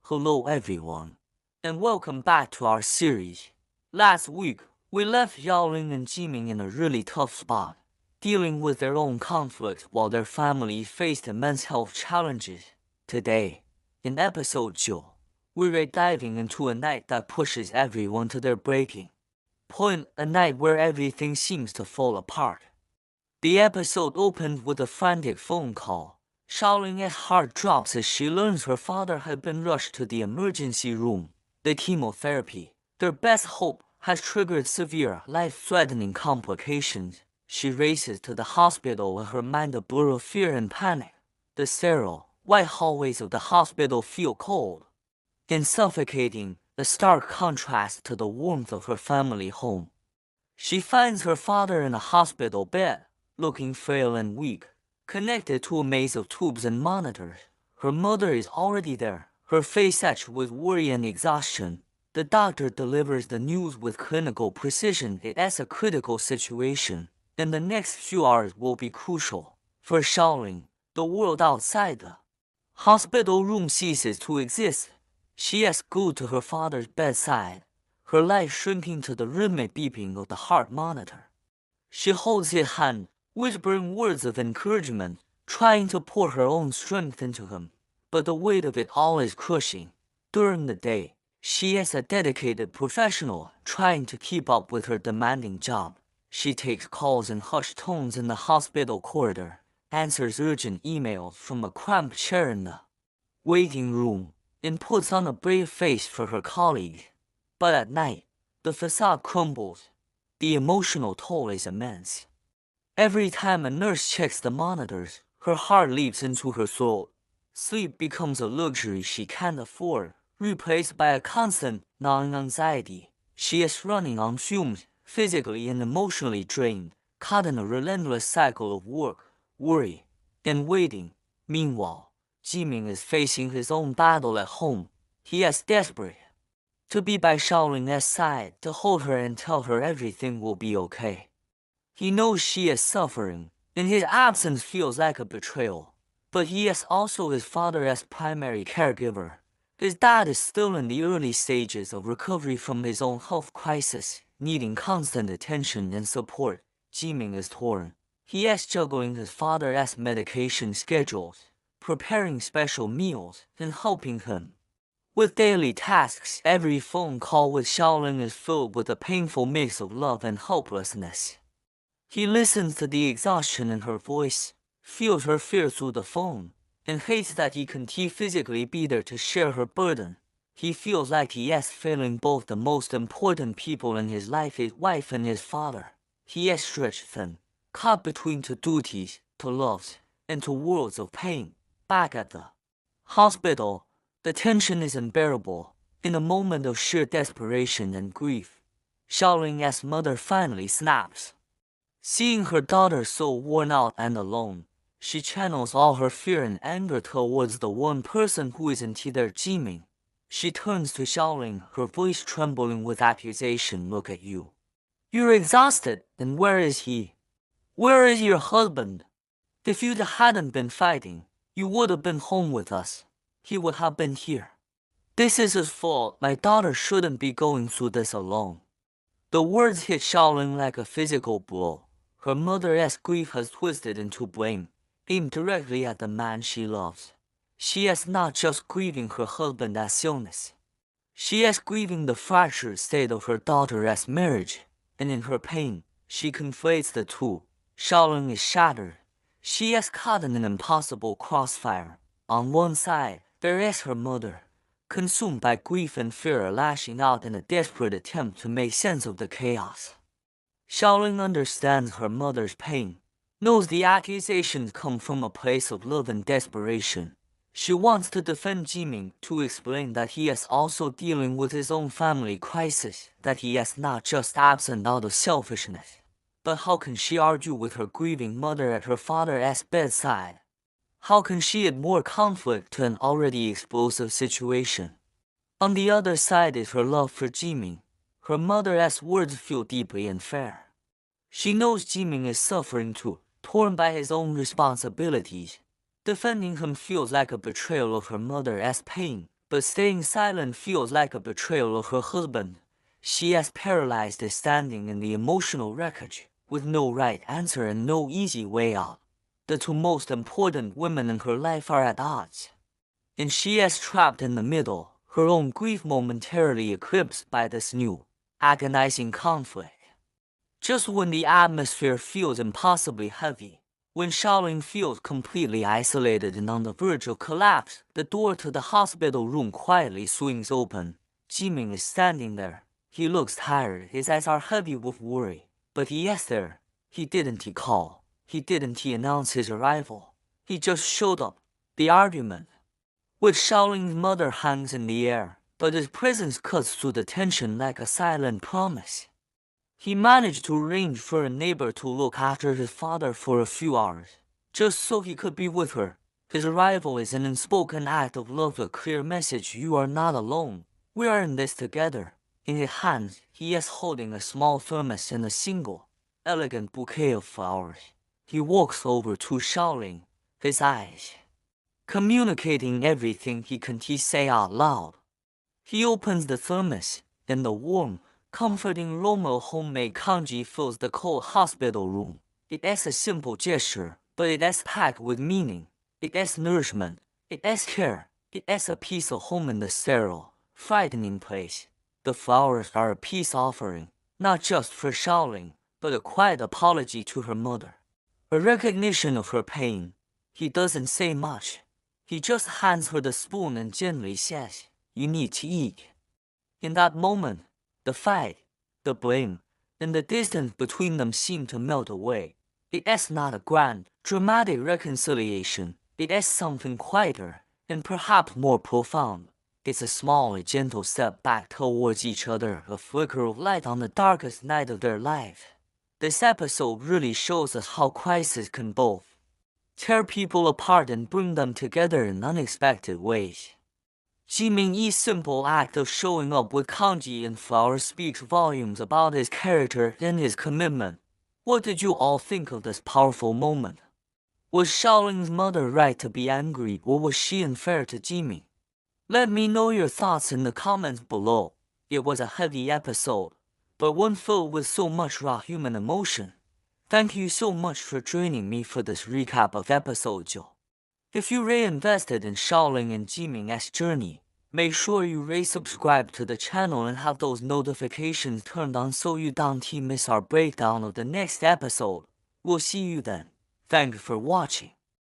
Hello everyone, and welcome back to our series. Last week, we left Xiaoling and Jieming in a really tough spot, dealing with their own conflict while their family faced immense health challenges. Today, in episode 2, we're diving into a night that pushes everyone to their breaking point, a night where everything seems to fall apart. The episode opened with a frantic phone call. Xiaoling's heart drops as she learns her father had been rushed to the emergency room. The chemotherapy, their best hope, has triggered severe, life-threatening complications. She races to the hospital with her mind a blur of fear and panic. The sterile, white hallways of the hospital feel cold and suffocating, a stark contrast to the warmth of her family home. She finds her father in a hospital bed, looking frail and weak, connected to a maze of tubes and monitors. Her mother is already there, her face etched with worry and exhaustion. The doctor delivers the news with clinical precision. It's a critical situation, and the next few hours will be crucial. For Xiaoling, the world outside the hospital room ceases to exist. She has glued to her father's bedside, her life shrinking to the rhythmic beeping of the heart monitor. She holds his hand, whispering words of encouragement, trying to pour her own strength into him, but the weight of it all is crushing. During the day, she is a dedicated professional, trying to keep up with her demanding job. She takes calls in hushed tones in the hospital corridor, answers urgent emails from a cramped chair in the waiting room, and puts on a brave face for her colleagues. But at night, the facade crumbles. The emotional toll is immense. Every time a nurse checks the monitors, her heart leaps into her throat. Sleep becomes a luxury she can't afford, replaced by a constant, gnawing anxiety. She is running on fumes, physically and emotionally drained, caught in a relentless cycle of work, worry, and waiting. Meanwhile, Jieming is facing his own battle at home. He is desperate to be by Xiaoling's side, to hold her and tell her everything will be okay. He knows she is suffering, and his absence feels like a betrayal. But he is also his father's primary caregiver. His dad is still in the early stages of recovery from his own health crisis, needing constant attention and support. Jieming is torn. He is juggling his father's medication schedules, preparing special meals, and helping him with daily tasks. Every phone call with Xiaoling is filled with a painful mix of love and helplessness. He listens to the exhaustion in her voice, feels her fear through the phone, and hates that he can't physically be there to share her burden. He feels like he is failing both the most important people in his life, his wife and his father. He is stretched thin, caught between two duties, two loves, and two worlds of pain. Back at the hospital, the tension is unbearable. In a moment of sheer desperation and grief, Xiaoling's mother finally snaps. Seeing her daughter so worn out and alone, she channels all her fear and anger towards the one person who isn't either. Jieming. She turns to Xiaoling, her voice trembling with accusation. Look at you. You're exhausted, and where is he? Where is your husband? If you hadn't been fighting, you would have been home with us. He would have been here. This is his fault. My daughter shouldn't be going through this alone. The words hit Xiaoling like a physical blow. Her mother's grief has twisted into blame, aimed directly at the man she loves. She is not just grieving her husband's illness. She is grieving the fractured state of her daughter's marriage, and in her pain, she conflates the two. Xiaoling is shattered. She is caught in an impossible crossfire. On one side, there is her mother, consumed by grief and fear, lashing out in a desperate attempt to make sense of the chaos. Xiaoling understands her mother's pain, knows the accusations come from a place of love and desperation. She wants to defend Jieming, to explain that he is also dealing with his own family crisis, that he is not just absent out of selfishness. But how can she argue with her grieving mother at her father's bedside? How can she add more conflict to an already explosive situation? On the other side is her love for Jieming. Her mother's words feel deeply unfair. She knows Jieming is suffering too, torn by his own responsibilities. Defending him feels like a betrayal of her mother's pain, but staying silent feels like a betrayal of her husband. She is paralyzed, standing in the emotional wreckage, with no right answer and no easy way out. The two most important women in her life are at odds, and she is trapped in the middle, her own grief momentarily eclipsed by this new, agonizing conflict. Just when the atmosphere feels impossibly heavy, when Xiaoling feels completely isolated and on the verge of collapse, the door to the hospital room quietly swings open. Jieming is standing there. He looks tired, his eyes are heavy with worry. But he is there. He didn't call. He didn't announce his arrival. He just showed up. The argument with Xiaoling's mother hangs in the air, but his presence cuts through the tension like a silent promise. He managed to arrange for a neighbor to look after his father for a few hours, just so he could be with her. His arrival is an unspoken act of love, a clear message: you are not alone. We are in this together. In his hands, he is holding a small thermos and a single, elegant bouquet of flowers. He walks over to Xiaoling, his eyes communicating everything he can't say out loud. He opens the thermos, and the warm, comforting aroma of homemade congee fills the cold hospital room. It is a simple gesture, but it is packed with meaning. It is nourishment. It is care. It is a piece of home in the sterile, frightening place. The flowers are a peace offering, not just for Xiaoling, but a quiet apology to her mother. A recognition of her pain. He doesn't say much. He just hands her the spoon and gently says, "You need to eat." In that moment, the fight, the blame, and the distance between them seem to melt away. It is not a grand, dramatic reconciliation. It is something quieter, and perhaps more profound. It's a small, gentle step back towards each other, a flicker of light on the darkest night of their life. This episode really shows us how crisis can both tear people apart and bring them together in unexpected ways. Jieming's simple act of showing up with congee and flowers speaks volumes about his character and his commitment. What did you all think of this powerful moment? Was Xiaoling's mother right to be angry, or was she unfair to Jieming? Let me know your thoughts in the comments below. It was a heavy episode, but one filled with so much raw human emotion. Thank you so much for joining me for this recap of episode 2. If you reinvested in Xiaoling and Jieming's journey, make sure you subscribe to the channel and have those notifications turned on so you don't miss our breakdown of the next episode. We'll see you then. Thank you for watching.